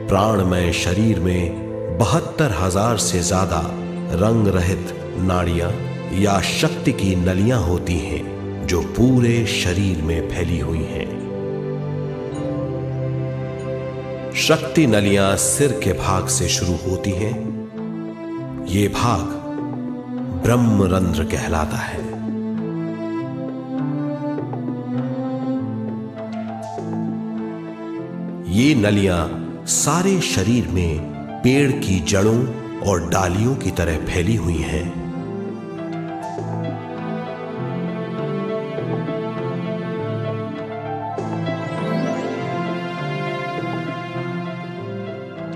प्राणमय शरीर में 72,000 से ज्यादा रंग रहित नाड़ियां या शक्ति की नलियां होती हैं जो पूरे शरीर में फैली हुई हैं। शक्ति नलियां सिर के भाग से शुरू होती हैं। ये भाग ब्रह्मरंध्र कहलाता है। ये नलियां सारे शरीर में पेड़ की जड़ों और डालियों की तरह फैली हुई हैं।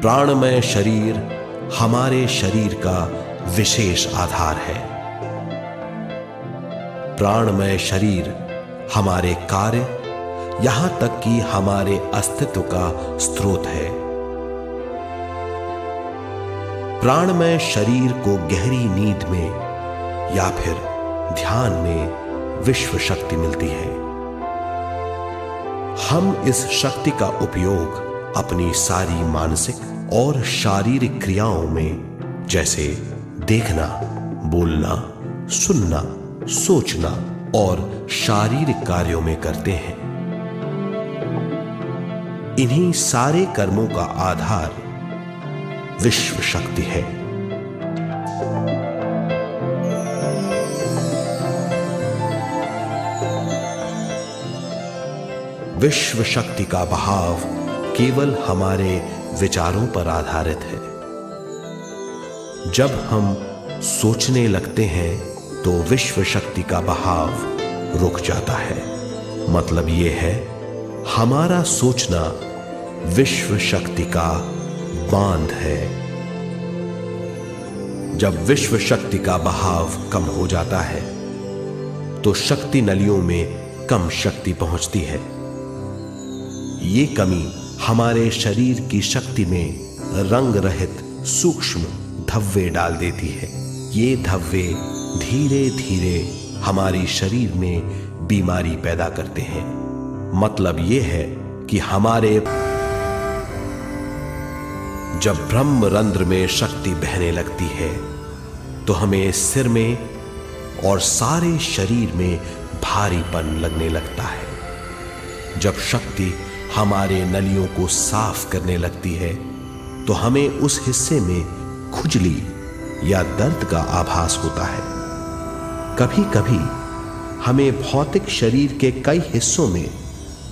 प्राणमय शरीर हमारे शरीर का विशेष आधार है। प्राणमय शरीर हमारे कार्य, यहां तक कि हमारे अस्तित्व का स्रोत है। प्राणमय शरीर को गहरी नींद में या फिर ध्यान में विश्व शक्ति मिलती है। हम इस शक्ति का उपयोग अपनी सारी मानसिक और शारीरिक क्रियाओं में, जैसे देखना, बोलना, सुनना, सोचना और शारीरिक कार्यों में करते हैं। इन्हीं सारे कर्मों का आधार विश्व शक्ति है। विश्व शक्ति का बहाव केवल हमारे विचारों पर आधारित है। जब हम सोचने लगते हैं तो विश्व शक्ति का बहाव रुक जाता है। मतलब यह है, हमारा सोचना विश्व शक्ति का बांध है। जब विश्व शक्ति का बहाव कम हो जाता है तो शक्ति नलियों में कम शक्ति पहुंचती है। ये कमी हमारे शरीर की शक्ति में रंग रहित सूक्ष्म धब्बे डाल देती है। ये धब्बे धीरे धीरे हमारी शरीर में बीमारी पैदा करते हैं। मतलब ये है कि हमारे जब ब्रह्मरंध्र में शक्ति बहने लगती है तो हमें सिर में और सारे शरीर में भारीपन लगने लगता है। जब शक्ति हमारे नलियों को साफ करने लगती है तो हमें उस हिस्से में खुजली या दर्द का आभास होता है। कभी कभी हमें भौतिक शरीर के कई हिस्सों में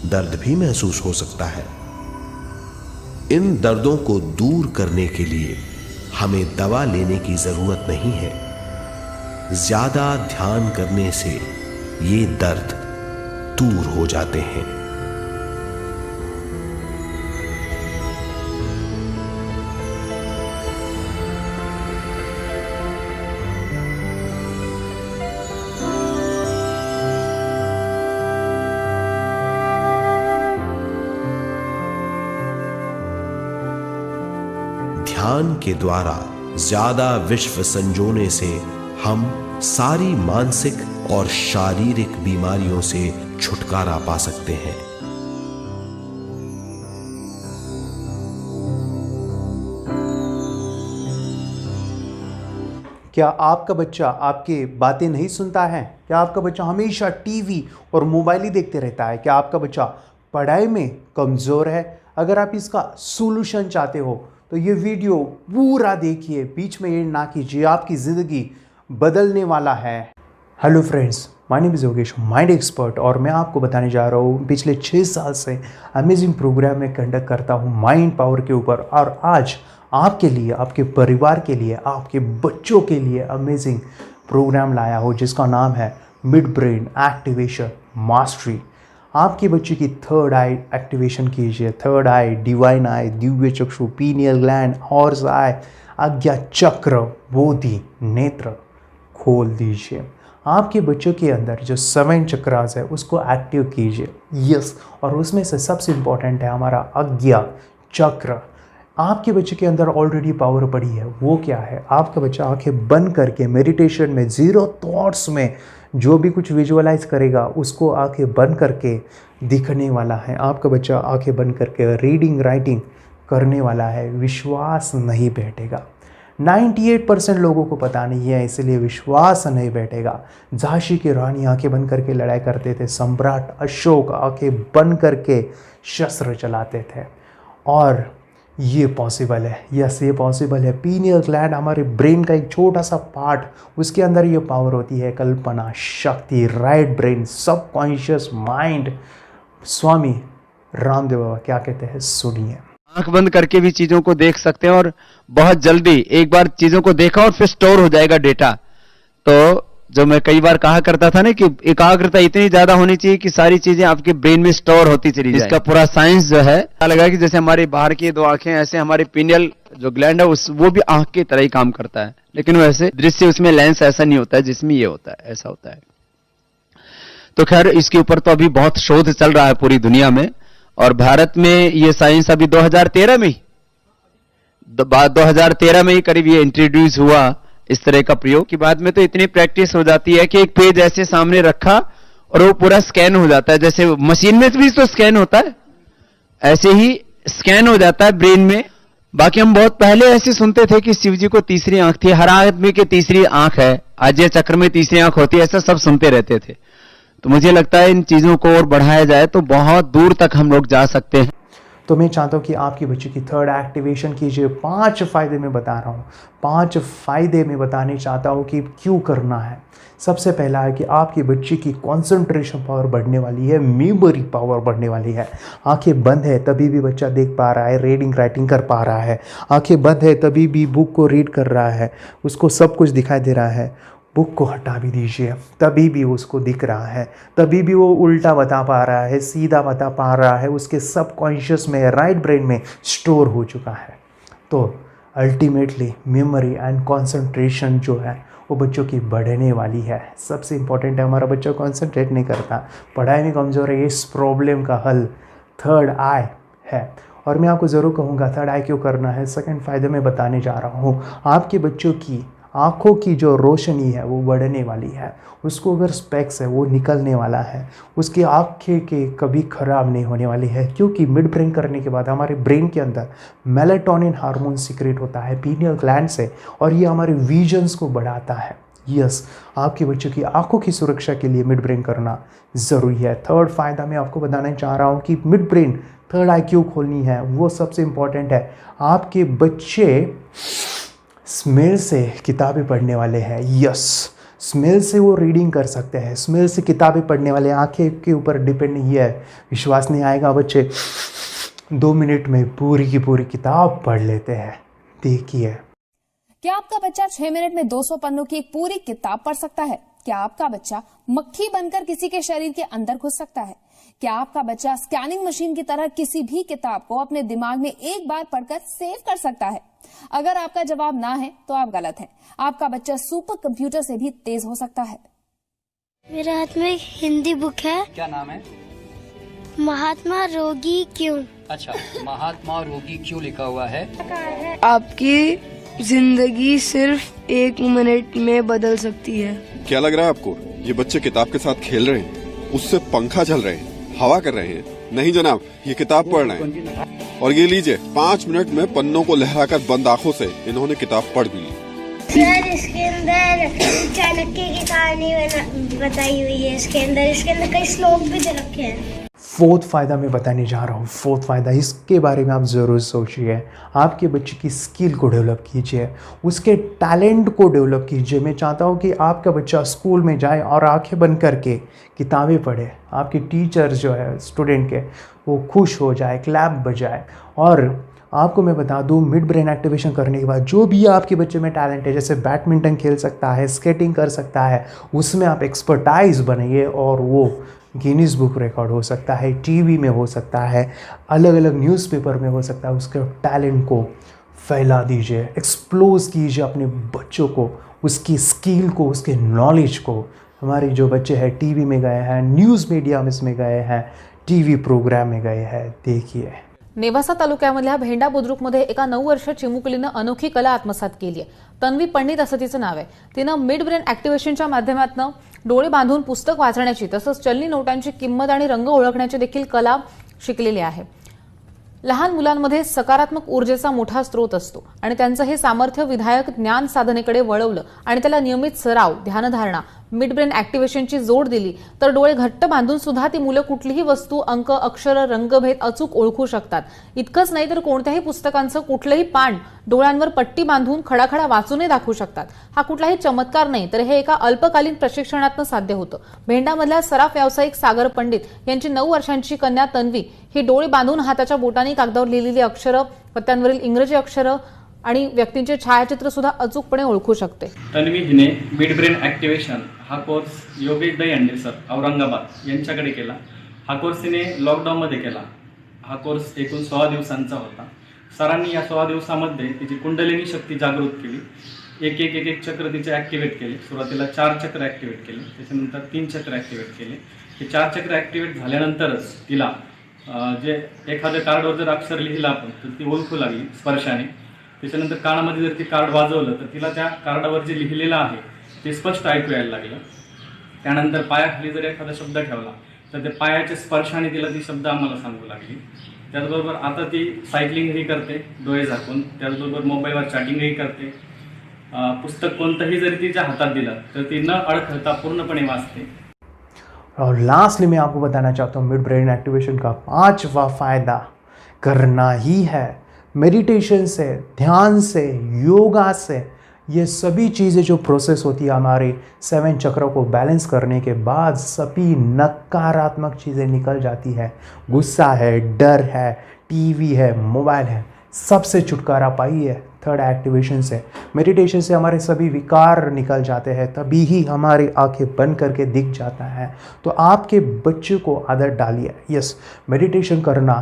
दर्द भी महसूस हो सकता है। इन दर्दों को दूर करने के लिए हमें दवा लेने की जरूरत नहीं है। ज्यादा ध्यान करने से ये दर्द दूर हो जाते हैं। ध्यान के द्वारा ज्यादा विश्व संजोने से हम सारी मानसिक और शारीरिक बीमारियों से छुटकारा पा सकते हैं। क्या आपका बच्चा आपकी बातें नहीं सुनता है? क्या आपका बच्चा हमेशा टीवी और मोबाइल ही देखते रहता है? क्या आपका बच्चा पढ़ाई में कमज़ोर है? अगर आप इसका सॉल्यूशन चाहते हो तो ये वीडियो पूरा देखिए, बीच में ये ना कीजिए, आपकी ज़िंदगी बदलने वाला है। Hello friends, my name is Yogesh, mind expert, और मैं आपको बताने जा रहा हूँ पिछले 6 साल से अमेजिंग प्रोग्राम में कंडक्ट करता हूँ माइंड पावर के ऊपर। और आज आपके लिए, आपके परिवार के लिए, आपके बच्चों के लिए अमेजिंग प्रोग्राम लाया हो जिसका नाम है मिड ब्रेन एक्टिवेशन मास्टरी। आपके बच्चे की थर्ड आई एक्टिवेशन कीजिए। Third I, divine I, Divya चक्षु, पीनियल ग्लैंड, हॉर्स आई, आज्ञा चक्र, बोधि नेत्र खोल दीजिए। आपके बच्चों के अंदर जो 7 चक्रास है उसको एक्टिव कीजिए। यस, और उसमें से सबसे इम्पॉर्टेंट है हमारा आज्ञा चक्र। आपके बच्चे के अंदर ऑलरेडी पावर पड़ी है। वो क्या है? आपका बच्चा आंखें बंद करके मेडिटेशन में, जीरो थॉट्स में जो भी कुछ विजुअलाइज करेगा उसको आंखें बंद करके दिखने वाला है। आपका बच्चा आंखें बंद करके रीडिंग, राइटिंग करने वाला है, विश्वास नहीं बैठेगा। 98% लोगों को पता नहीं है, इसलिए विश्वास नहीं बैठेगा। झांसी की रानी आंखें बंद करके लड़ाई करते थे, सम्राट अशोक आंखें बंद करके शस्त्र चलाते थे, और ये पॉसिबल है। यस, ये पॉसिबल है। पीनियल ग्लैंड हमारे ब्रेन का एक छोटा सा पार्ट, उसके अंदर ये पावर होती है, कल्पना शक्ति, right brain, subconscious mind. Swami Ramdev Baba क्या कहते हैं, सुनिए। आंख बंद करके भी चीजों को देख सकते हैं, और बहुत जल्दी एक बार चीजों को देखा और फिर स्टोर हो जाएगा डेटा। तो जो मैं कई बार कहा करता था ना कि एकाग्रता इतनी ज्यादा होनी चाहिए कि सारी चीजें आपके ब्रेन में स्टोर होती चली जाए। इसका पूरा साइंस जो है लगा कि जैसे हमारी बाहर की दो आंखें, ऐसे हमारे पिनियल जो ग्लैंड है वो भी आंख की तरह ही काम करता है, लेकिन वैसे दृश्य उसमें लेंस ऐसा नहीं होता है जिसमें ये होता है, ऐसा होता है। तो खैर इसके ऊपर तो अभी बहुत शोध चल रहा है पूरी दुनिया में, और भारत में ये साइंस अभी 2013 में ही करीब ये इंट्रोड्यूस हुआ इस तरह का प्रयोग। की बाद में तो इतनी प्रैक्टिस हो जाती है कि एक पेज ऐसे सामने रखा और वो पूरा स्कैन हो जाता है, जैसे मशीन में भी तो स्कैन होता है, ऐसे ही स्कैन हो जाता है ब्रेन में। बाकी हम बहुत पहले ऐसे सुनते थे कि शिव जी को तीसरी आंख थी, हर आदमी की तीसरी आंख है, अजय चक्र में तीसरी आंख होती है, ऐसा सब सुनते रहते थे। तो मुझे लगता है इन चीजों को और बढ़ाया जाए तो बहुत दूर तक हम लोग जा सकते हैं। तो मैं चाहता हूँ कि आपके बच्चे की थर्ड एक्टिवेशन कीजिए। 5 फायदे में बता रहा हूँ, 5 फायदे में बताने चाहता हूँ कि क्यों करना है। सबसे पहला है कि आपके बच्चे की कंसंट्रेशन पावर बढ़ने वाली है, मेमोरी पावर बढ़ने वाली है। आंखें बंद है तभी भी बच्चा देख पा रहा है, रीडिंग राइटिंग कर पा रहा है। आंखें बंद है तभी भी बुक को रीड कर रहा है, उसको सब कुछ दिखाई दे रहा है। बुक को हटा भी दीजिए, तभी भी उसको दिख रहा है, तभी भी वो उल्टा बता पा रहा है, सीधा बता पा रहा है, उसके सबकॉन्शियस में, राइट ब्रेन में स्टोर हो चुका है। तो अल्टीमेटली मेमोरी एंड कंसंट्रेशन जो है वो बच्चों की बढ़ने वाली है। सबसे इम्पॉर्टेंट है, हमारा बच्चा कंसंट्रेट नहीं करता, पढ़ाई में कमज़ोर है। इस प्रॉब्लम का हल थर्ड आई है, और मैं आपको ज़रूर कहूँगा थर्ड आई क्यों करना है। सेकंड फ़ायदे में बताने जा रहा हूँ। आपके बच्चों की आँखों की जो रोशनी है वो बढ़ने वाली है, उसको अगर स्पेक्स है वो निकलने वाला है, उसकी आँखें के कभी ख़राब नहीं होने वाली है, क्योंकि मिड ब्रेन करने के बाद हमारे ब्रेन के अंदर मेलाटोनिन हार्मोन सीक्रेट होता है पीनियल ग्लैंड से, और ये हमारे विजन्स को बढ़ाता है। यस, आपके बच्चों की आँखों की सुरक्षा के लिए मिड ब्रेन करना ज़रूरी है। थर्ड फ़ायदा मैं आपको बताना चाह रहा हूँ कि मिड ब्रेन थर्ड आई क्यों खोलनी है, वो सबसे इम्पॉर्टेंट है। आपके बच्चे स्मेल से किताबें पढ़ने वाले हैं। यस, स्मेल से वो रीडिंग कर सकते हैं, स्मेल से किताबें पढ़ने वाले। आंखें के ऊपर डिपेंड नहीं है, विश्वास नहीं आएगा, बच्चे 2 मिनट में पूरी की पूरी किताब पढ़ लेते हैं। देखिए, क्या आपका बच्चा 6 मिनट में 200 पन्नों की एक पूरी किताब पढ़ सकता है? क्या आपका बच्चा मक्खी बनकर किसी के शरीर के अंदर घुस सकता है? क्या आपका बच्चा स्कैनिंग मशीन की तरह किसी भी किताब को अपने दिमाग में एक बार पढ़कर सेव कर सकता है? अगर आपका जवाब ना है तो आप गलत हैं। आपका बच्चा सुपर कंप्यूटर से भी तेज हो सकता है। मेरे हाथ में एक हिंदी बुक है। क्या नाम है? महात्मा रोगी क्यों। अच्छा, महात्मा रोगी क्यों लिखा हुआ है? आपकी जिंदगी सिर्फ 1 मिनट में बदल सकती है। क्या लग रहा है आपको ये बच्चे किताब के साथ खेल रहे हैं, उससे पंखा चल रहे हैं, हवा कर रहे हैं? नहीं जनाब, ये किताब पढ़ रहे हैं। और ये लीजिए, 5 मिनट में पन्नों को लहराकर बंद आंखों से इन्होंने किताब पढ़ भी ली। सर, इसके अंदर चाणक्य की कहानी बताई हुई है। इसके अंदर कई श्लोक भी दे रखे हैं। फोर्थ फ़ायदा मैं बताने जा रहा हूँ। फोर्थ फ़ायदा, इसके बारे में आप ज़रूर सोचिए। आपके बच्चे की स्किल को डेवलप कीजिए, उसके टैलेंट को डेवलप कीजिए। मैं चाहता हूँ कि आपका बच्चा स्कूल में जाए और आंखें बंद करके किताबें पढ़े, आपके टीचर जो है स्टूडेंट के वो खुश हो जाए, क्लैप बजाए। और आपको मैं बता दूं, मिड ब्रेन एक्टिवेशन करने के बाद जो भी आपके बच्चे में टैलेंट है, जैसे बैडमिंटन खेल सकता है, स्केटिंग कर सकता है, उसमें आप एक्सपर्टाइज बनाइए और वो गिनीज बुक रिकॉर्ड हो सकता है, टीवी में हो सकता है, अलग अलग न्यूज़पेपर में हो सकता है। उसके टैलेंट को फैला दीजिए, एक्सप्लोज कीजिए अपने बच्चों को, उसकी स्किल को, उसके नॉलेज को। हमारे जो बच्चे हैं टीवी में गए हैं, न्यूज़ मीडिया में इसमें गए हैं, टीव्ही प्रोग्राम में गए हैं। देखिए, नेवासा तालुक्यामधल्या भेंडा बुद्रुकमध्ये एका 9 वर्षीय चिमुकलीनं अनोखी कला आत्मसात केली आहे। तन्वी पंडित असं तिचं नाव आहे। तिनं मिड ब्रेन ॲक्टिव्हेशनच्या माध्यमातून डोळे बांधून पुस्तक वाचण्याची तसंच चलनी नोटांची किंमत आणि रंग ओळखण्याची देखील कला शिकलेली आहे। लहान मुलांमध्ये सकारात्मक ऊर्जेचा मोठा स्रोत असतो आणि त्यांचं हे सामर्थ्य विधायक ज्ञान साधनेकडे वळवलं आणि त्याला नियमित सराव, ध्यानधारणा, मिड ब्रेन ऍक्टिव्हेशनची जोड दिली तर डोळे घट्ट बांधून सुद्धा ती मुलं कुठलीही वस्तू, अंक, अक्षर, रंगभेद अचूक ओळखू शकतात. इतकंच नाही तर कोणत्याही पुस्तकांचं कुठलंही पान डोळ्यांवर पट्टी बांधून खडाखडा वाचूनही दाखवू शकतात. हा कुठलाही चमत्कार नाही, तर हे एका अल्पकालीन प्रशिक्षणातून साध्य होतं. भेंडामधल्या सराफ व्यावसायिक सागर पंडित यांची 9 वर्षांची कन्या तन्वी ही डोळे बांधून हाताच्या बोटांनी कागदावर लिहिलेली अक्षरं, पत्त्यांवरील इंग्रजी अक्षरं आणि व्यक्तींचे छायाचित्र सुद्धा अचूकपणे ओळखू शकते. तन्वी हिने मिड ब्रेन ॲक्टिव्हेशन हा कोर्स योगेश दहीहंडे सर औरंगाबाद यांच्याकडे केला. हा कोर्स तिने लॉकडाऊनमध्ये केला. हा कोर्स एकूण 16 दिवसांचा होता. सरांनी या 16 दिवसामध्ये तिची कुंडलिनी शक्ती जागृत केली. एक चक्र तिचे ॲक्टिवेट केले. सुरुवातीला 4 चक्र ॲक्टिवेट केले, त्याच्यानंतर 3 चक्र ॲक्टिवेट केले. हे 4 चक्र ॲक्टिवेट झाल्यानंतरच तिला जे एखाद्या कार्डवर जर अक्षर लिहिलं आपण तर ती ओळखू लागली स्पर्शाने. त्याच्यानंतर कानामध्ये जर ती कार्ड वाजवलं तर तिला त्या कार्डावर जे लिहिलेलं आहे ते स्पष्ट ऐकू यायला लागलं. त्यानंतर पायाखाली जर एखादा शब्द ठेवला तर ते पायाच्या स्पर्शाने तिला ती शब्द आम्हाला सांगू लागली. त्याचबरोबर आता ती सायकलिंगही करते डोळे झाकून. त्याचबरोबर मोबाईलवर चॅटिंगही करते. पुस्तक कोणतंही जरी तिच्या हातात दिलं तर ती न अडखळता पूर्णपणे वाचते. और लास्टली मैं आपको बताना चाहता हूँ मिड ब्रेन एक्टिवेशन का 5वां फ़ायदा करना ही है. मेडिटेशन से, ध्यान से, योगा से, ये सभी चीज़ें जो प्रोसेस होती है हमारे 7 चक्रों को बैलेंस करने के बाद सभी नकारात्मक चीज़ें निकल जाती है. गुस्सा है, डर है, टीवी है, मोबाइल है, सबसे छुटकारा पाइए थर्ड एक्टिवेशन से. मेडिटेशन से हमारे सभी विकार निकल जाते हैं, तभी ही हमारी आंखें बंद करके दिख जाता है. तो आपके बच्चे को आदत डालिए. यस, मेडिटेशन करना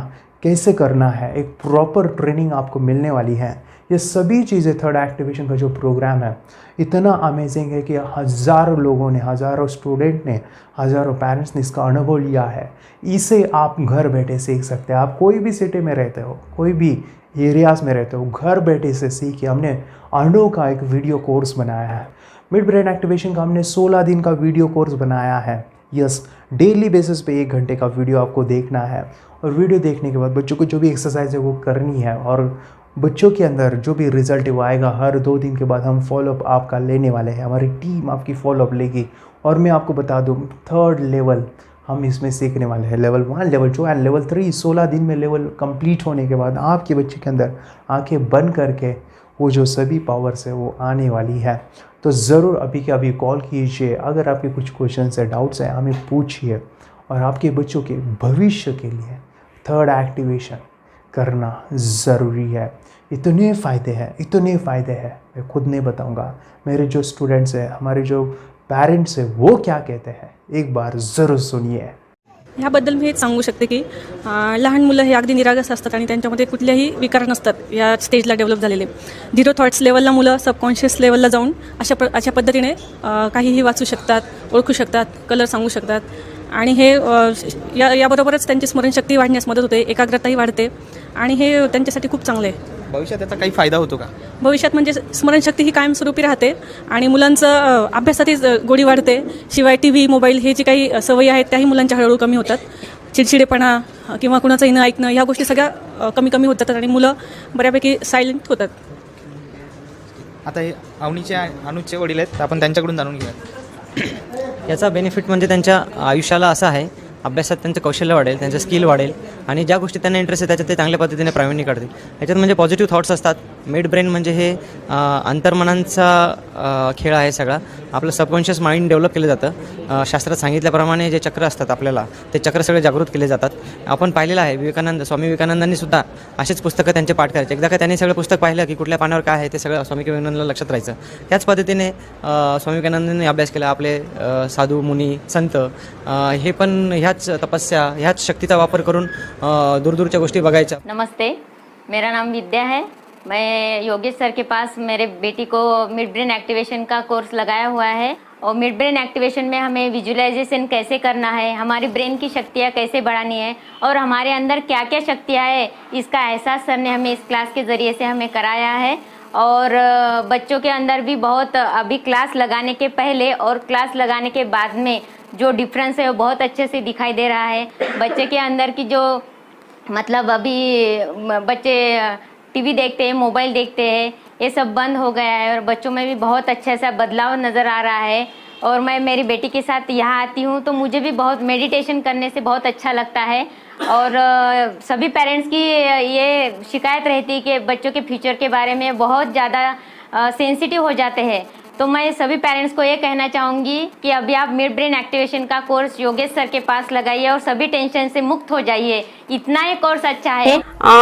कैसे करना है, एक प्रॉपर ट्रेनिंग आपको मिलने वाली है. ये सभी चीज़ें थर्ड एक्टिवेशन का जो प्रोग्राम है इतना अमेजिंग है कि हज़ारों लोगों ने, हज़ारों स्टूडेंट ने, हज़ारों पेरेंट्स ने इसका अनुभव लिया है. इसे आप घर बैठे सीख सकते हैं. आप कोई भी सिटी में रहते हो, कोई भी एरियाज़ में रहते हो, घर बैठे से सीखिए. हमने अनुभव का एक वीडियो कोर्स बनाया है. मिड ब्रेन एक्टिवेशन का हमने 16 दिन का वीडियो कोर्स बनाया है. यस, डेली बेसिस पे 1 घंटे का वीडियो आपको देखना है और वीडियो देखने के बाद बच्चों को जो भी एक्सरसाइज है वो करनी है और बच्चों के अंदर जो भी रिज़ल्ट वो आएगा हर 2 दिन के बाद हम फॉलोअप आपका लेने वाले हैं. हमारी टीम आपकी फॉलोअप लेगी. और मैं आपको बता दूँ 3rd लेवल हम इसमें सीखने वाले हैं. Level 1, level 2 and level 3. 16 दिन में लेवल कंप्लीट होने के बाद आपके बच्चे के अंदर आंखें बंद करके वो जो सभी पावर्स है वो आने वाली है. तो ज़रूर अभी के अभी कॉल कीजिए. अगर आपके कुछ क्वेश्चंस है, डाउट्स हैं, हमें पूछिए. और आपके बच्चों के भविष्य के लिए थर्ड एक्टिवेशन करना ज़रूरी है. इतने फ़ायदे हैं मैं खुद नहीं बताऊंगा. मेरे जो स्टूडेंट्स हैं, हमारे जो पेरेंट्स हैं, वो क्या कहते हैं एक बार ज़रूर सुनिए. ह्याबद्दल मी हेच सांगू शकते की लहान मुलं हे अगदी निरागस असतात आणि त्यांच्यामध्ये कुठल्याही विकार नसतात या स्टेजला डेव्हलप झालेले. 0 थॉट्स लेवलला मुलं सबकॉन्शियस लेवलला जाऊन अशा पद्धतीने काहीही वाचू शकतात, ओळखू शकतात, कलर सांगू शकतात आणि हे याबरोबरच त्यांची स्मरणशक्ती वाढण्यास मदत होते, एकाग्रताही वाढते आणि हे त्यांच्यासाठी खूप चांगलं आहे. भविष्यात त्याचा काही फायदा होतो का? भविष्यात म्हणजे स्मरणशक्ती ही कायमस्वरूपी राहते आणि मुलांचं अभ्यासातही गोडी वाढते. शिवाय TV, मोबाईल हे जी काही सवयी आहेत त्याही मुलांच्या हळूहळू कमी होतात. चिडचिडेपणा किंवा कुणाचंही न ऐकणं ह्या गोष्टी सगळ्या कमी कमी होत जातात आणि मुलं बऱ्यापैकी सायलेंट होतात. आता हे अनुचे वडील आहेत, आपण त्यांच्याकडून जाणून घेऊया. याचा बेनिफिट म्हणजे त्यांच्या आयुष्याला असा आहे, अभ्यासात त्यांचं कौशल्य वाढेल, त्यांचं स्किल वाढेल आणि ज्या गोष्टी त्यांना इंटरेस्ट आहे त्याच्यात ते चांगल्या पद्धतीने प्रावीण्य काढतील. याच्यात म्हणजे पॉझिटिव्ह थॉट्स असतात. मिड ब्रेन म्हणजे हे अंतर्मनांचा खेळ आहे सगळा. आपलं सबकॉन्शियस माइंड डेव्हलप केलं जातं. शास्त्रात सांगितल्याप्रमाणे जे चक्र असतात आपल्याला ते चक्र सगळे जागृत केले जातात. आपण पाहिलेलं आहे स्वामी विवेकानंदांनी सुद्धा असेच पुस्तकं त्यांचे पाठ करायचे. एकदा का त्यांनी सगळं पुस्तक पाहिलं की कुठल्या पानावर काय आहे ते सगळं स्वामी विवेकानंदांना लक्षात राहायचं. त्याच पद्धतीने स्वामी विवेकानंदांनी अभ्यास केला. आपले साधू मुनी संत हे पण ह्याच तपस्या, ह्याच शक्तीचा वापर करून दूरदूरच्या गोष्टी बघायच्या. नमस्ते, मेरा नाम विद्या है. मैं योगेश सर के पास मेरे बेटी को मिड ब्रेन एक्टिवेशन का कोर्स लगाया हुआ है और मिड ब्रेन एक्टिवेशन में हमें विजुअलाइजेशन कैसे करना है, हमारी ब्रेन की शक्तियाँ कैसे बढ़ानी है और हमारे अंदर क्या क्या शक्तियाँ है इसका एहसास सर ने हमें इस क्लास के ज़रिए से हमें कराया है. और बच्चों के अंदर भी बहुत अभी क्लास लगाने के पहले और क्लास लगाने के बाद में जो डिफरेंस है वो बहुत अच्छे से दिखाई दे रहा है. बच्चे के अंदर की जो मतलब अभी बच्चे टीवी देखते हैं, मोबाइल देखते हैं, ये सब बंद हो गया है और बच्चों में भी बहुत अच्छा सा बदलाव नज़र आ रहा है। और मैं मेरी बेटी के साथ यहाँ आती हूँ तो मुझे भी बहुत मेडिटेशन करने से बहुत अच्छा लगता है। और सभी पेरेंट्स की ये शिकायत रहती है कि बच्चों के फ्यूचर के बारे में बहुत ज़्यादा सेंसिटिव हो जाते हैं। तो मैं सभी पेरेंट्स को ये कहना चाहूँगी कि अभी आप मिड ब्रेन एक्टिवेशन का कोर्स योगेश सर के पास लगाइए और सभी टेंशन से मुक्त हो जाइए। इतना ये कोर्स अच्छा है।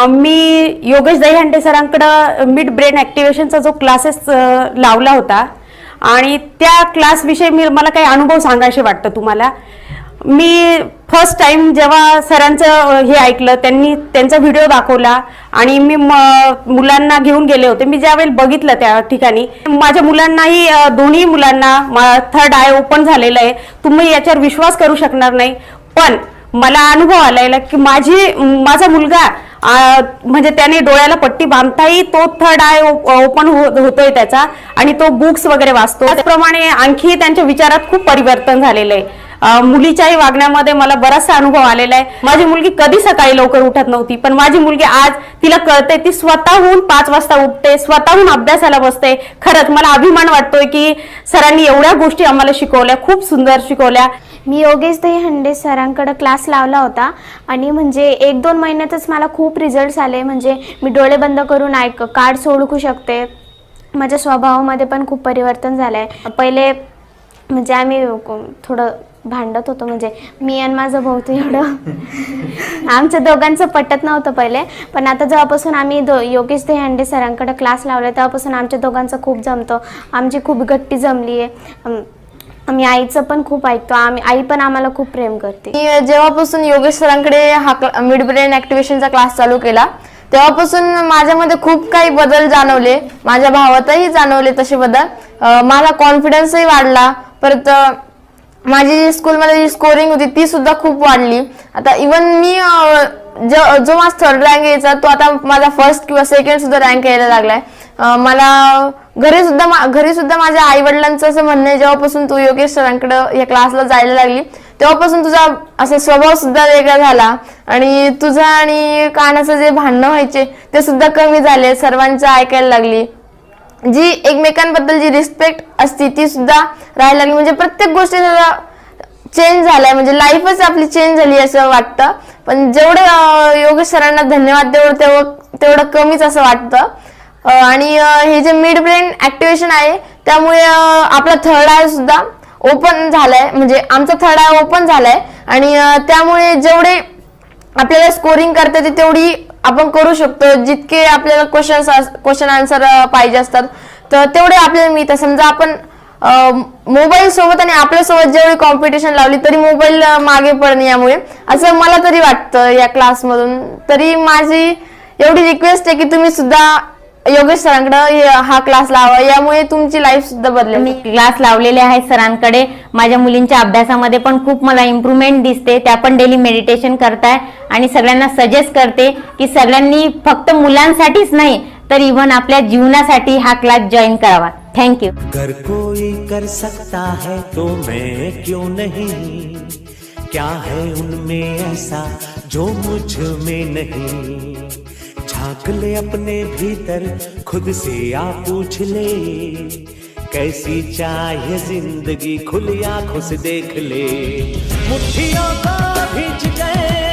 मी योगेश दहीहंडे सरांकडे मिड ब्रेन ॲक्टिव्हेशनचा जो क्लासेस लावला होता आणि त्या क्लासविषयी मला काही अनुभव सांगायचे वाटतं तुम्हाला। मी फर्स्ट टाइम जेव्हा सरांचं हे ऐकलं, त्यांचा व्हिडिओ दाखवला आणि मी मुलांना घेऊन गेले होते। मी ज्यावेळी बघितलं त्या ठिकाणी माझ्या मुलांनाही दोन्ही मुलांना थर्ड आय ओपन झालेलं आहे। तुम्ही याच्यावर विश्वास करू शकणार नाही, पण मला अनुभव आलेला की माझा मुलगा म्हणजे त्याने डोळ्याला पट्टी बांधताही तो थर्ड आय ओपन होतोय त्याचा आणि तो बुक्स वगैरे वाचतो। त्याचप्रमाणे आणखी त्यांच्या विचारात खूप परिवर्तन झालेलं आहे। मुलीच्याही वागण्यामध्ये मला बराचसा अनुभव आलेला आहे। माझी मुलगी कधी सकाळी लवकर उठत नव्हती, पण माझी मुलगी आज तिला कळते, ती स्वतःहून 5 वाजता उठते, स्वतःहून अभ्यासाला बसते। खरंच मला अभिमान वाटतोय की सरांनी एवढ्या गोष्टी आम्हाला शिकवल्या, खूप सुंदर शिकवल्या। मी योगेश दहीहंडे सरांकडे क्लास लावला होता आणि म्हणजे 1-2 महिन्यातच मला खूप रिझल्ट्स आले। म्हणजे मी डोळे बंद करून कार्ड्स ओळखू शकते। माझ्या स्वभावामध्ये पण खूप परिवर्तन झालंय। पहिले म्हणजे आम्ही थोडं भांडत होतो, म्हणजे मी आणि माझं भाऊ तर एवढं आमच्या दोघांचं पटत नव्हतं पहिले, पण आता जेव्हापासून आम्ही योगेश दहीहंडे सरांकडे क्लास लावले तेव्हापासून आमच्या दोघांचं खूप जमतं। आमची खूप गट्टी जमली आहे। आम्ही आईचं पण खूप ऐकतो, आई पण आम्हाला खूप प्रेम करते। मी जेव्हापासून योगेश सरांकडे हा मिड ब्रेन ॲक्टिव्हेशनचा क्लास चालू केला तेव्हापासून माझ्यामध्ये खूप काही बदल जाणवले, माझ्या भावातही जाणवले तसे बदल। माझा कॉन्फिडन्सही वाढला, परत माझी स्कूलमध्ये जी स्कोरिंग होती ती सुद्धा खूप वाढली। आता इवन मी जो माझा थर्ड रँक यायचा तो आता माझा फर्स्ट किंवा सेकंड सुद्धा रँक यायला लागलाय। मला घरी सुद्धा माझ्या आई वडिलांचं असं म्हणणं आहे, जेव्हापासून तू योगेश सरांकडे या क्लासला जायला लागली तेव्हापासून तुझा असा स्वभाव सुद्धा वेगळा झाला आणि तुझा आणि कानाचं जे भांडणं व्हायचे ते सुद्धा कमी झाले, सर्वांचं ऐकायला लागली। जी एकमेकांबद्दल जी रिस्पेक्ट असती ती सुद्धा राहायला लागली। म्हणजे प्रत्येक गोष्टी चेंज झालाय, म्हणजे लाईफच आपली चेंज झाली असं वाटतं। पण जेवढं योगेश सरांना धन्यवाद तेवढं कमीच असं वाटतं। आणि हे जे मिड ब्रेन ॲक्टिव्हेशन आहे त्यामुळे आपला थर्ड आय सुद्धा ओपन झालाय, म्हणजे आमचा थर्ड आय ओपन झालाय आणि त्यामुळे जेवढे आपल्याला स्कोरिंग करता येते तेवढी आपण करू शकतो। जितके आपल्याला क्वेश्चन आन्सर पाहिजे असतात तर तेवढे आपल्याला मिळतात। समजा आपण मोबाईल सोबत आणि आपल्यासोबत जेवढी कॉम्पिटिशन लावली तरी मोबाईल मागे पडणे, यामुळे असं मला तरी वाटतं या क्लासमधून। तरी माझी एवढी रिक्वेस्ट आहे की तुम्ही सुद्धा योगेश सरांकडे हा क्लास लावा, यामुळे तुमची लाईफ सुद्धा बदलेल। मी क्लास लावलेले आहेत सरांकडे, माझ्या मुलींच्या अभ्यासामध्ये पण खूप मला इम्प्रूव्हमेंट दिसते। त्या पण डेली मेडिटेशन करताय आणि सगळ्यांना सजेस्ट करते की सगळ्यांनी फक्त मुलांसाठीच नाही तर इव्हन आपल्या जीवनासाठी हा क्लास जॉईन करावा। थँक्यू। अगर कोई कर सकता है तो मैं क्यों नहीं, क्या है उनमें ऐसा जो मुझ में नहीं। झांक ले अपने भीतर खुद से आ पूछ ले, कैसी चाहे जिंदगी खुली आंखों से देख ले। मुट्ठियों को भींच गए